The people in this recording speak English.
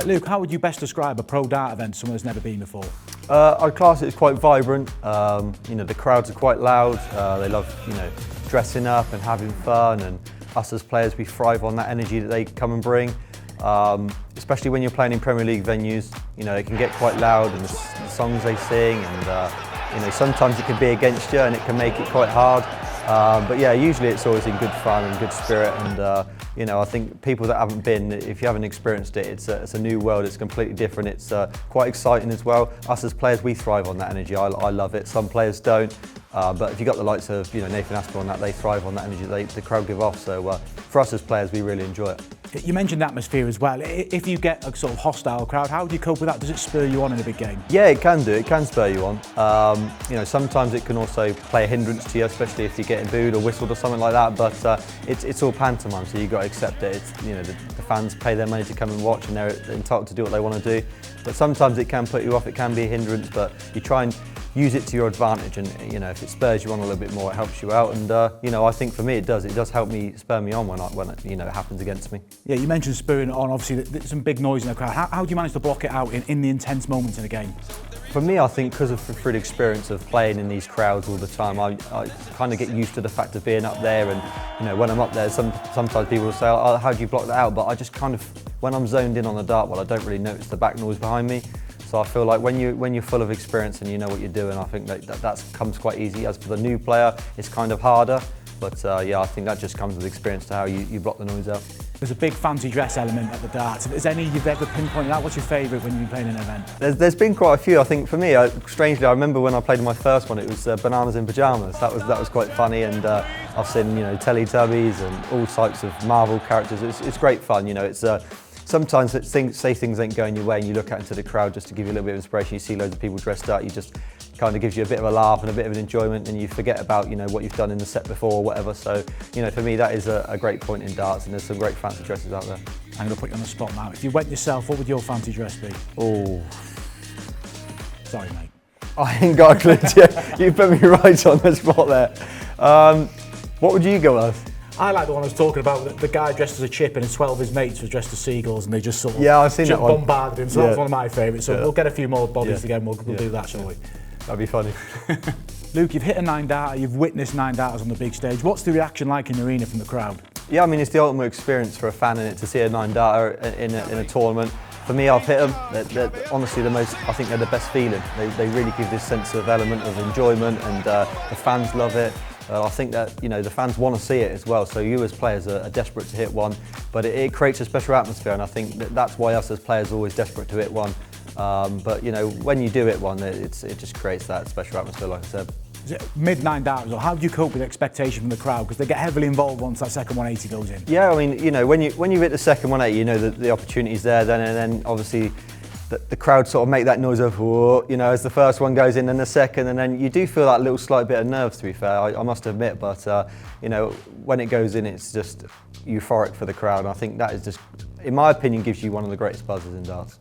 Luke, how would you best describe a pro dart event to someone who's never been before? I'd class it as quite vibrant. The crowds are quite loud. They love, dressing up and having fun, and us as players, we thrive on that energy that they come and bring. Especially when you're playing in Premier League venues, it can get quite loud, and the songs they sing, and sometimes it can be against you and it can make it quite hard. But yeah, usually it's always in good fun and good spirit, and I think people that haven't been, if you haven't experienced it, it's a new world. It's completely different. It's quite exciting as well. Us as players, we thrive on that energy. I love it. Some players don't, but if you've got the likes of Nathan Aspel on that, they thrive on that energy the crowd give off. So for us as players, we really enjoy it. You mentioned atmosphere as well. If you get a sort of hostile crowd, how do you cope with that? Does it spur you on in a big game? Yeah, it can do. It can spur you on. Sometimes it can also play a hindrance to you, especially if you're getting booed or whistled or something like that. But it's all pantomime, so you've got to accept it. It's, the fans pay their money to come and watch, and they're entitled to do what they want to do. But sometimes it can put you off. It can be a hindrance, but you try and use it to your advantage, and if it spurs you on a little bit more, it helps you out. And I think for me it does help me, spur me on when it happens against me. Yeah, you mentioned spurring it on. Obviously there's some big noise in the crowd. How do you manage to block it out in the intense moments in a game? For me, I think because of through the experience of playing in these crowds all the time, I kind of get used to the fact of being up there, and when I'm up there, sometimes people will say, "Oh, how do you block that out?" But I just kind of, when I'm zoned in on the dartboard, I don't really notice the back noise behind me. So I feel like when you're full of experience and you know what you're doing, I think that comes quite easy. As for the new player, it's kind of harder. But I think that just comes with experience to how you block the noise out. There's a big fancy dress element at the darts. Is there any you've ever pinpointed out? What's your favourite when you've been playing an event? There's been quite a few. I think for me, strangely, I remember when I played my first one, it was bananas in pyjamas. That was quite funny, and I've seen Teletubbies and all types of Marvel characters. It's great fun. Sometimes things ain't going your way, and you look out into the crowd just to give you a little bit of inspiration. You see loads of people dressed up. You just kind of gives you a bit of a laugh and a bit of an enjoyment, and you forget about what you've done in the set before or whatever. So for me, that is a great point in darts, and there's some great fancy dresses out there. I'm going to put you on the spot now. If you went yourself, what would your fancy dress be? Oh, sorry, mate. I ain't got a clue. Yeah, you put me right on the spot there. What would you go as? I like the one I was talking about, the guy dressed as a chip, and 12 of his mates were dressed as seagulls, and they just sort of I've seen that one. Bombarded him. So that's one of my favourites. So we'll get a few more bodies together, and we'll do that, shall we? That'd be funny. Luke, you've hit a 9-darter, you've witnessed 9-darters on the big stage. What's the reaction like in the arena from the crowd? Yeah, I mean, it's the ultimate experience for a fan in it to see a 9-darter in a tournament. For me, I've hit them. They're honestly I think they're the best feeling. They really give this sense of element of enjoyment, and the fans love it. I think that the fans want to see it as well, so you as players are desperate to hit one, but it creates a special atmosphere, and I think that's why us as players are always desperate to hit one. But when you do hit one, it just creates that special atmosphere, like I said. Is it mid-9-darters, or how do you cope with expectation from the crowd? Because they get heavily involved once that second 180 goes in. Yeah, I mean, when you hit the second 180, that the opportunity's there then, and then obviously the crowd sort of make that noise of, whoa, as the first one goes in and the second, and then you do feel that little slight bit of nerves, to be fair, I must admit, but when it goes in, it's just euphoric for the crowd, and I think that is just, in my opinion, gives you one of the greatest buzzes in darts.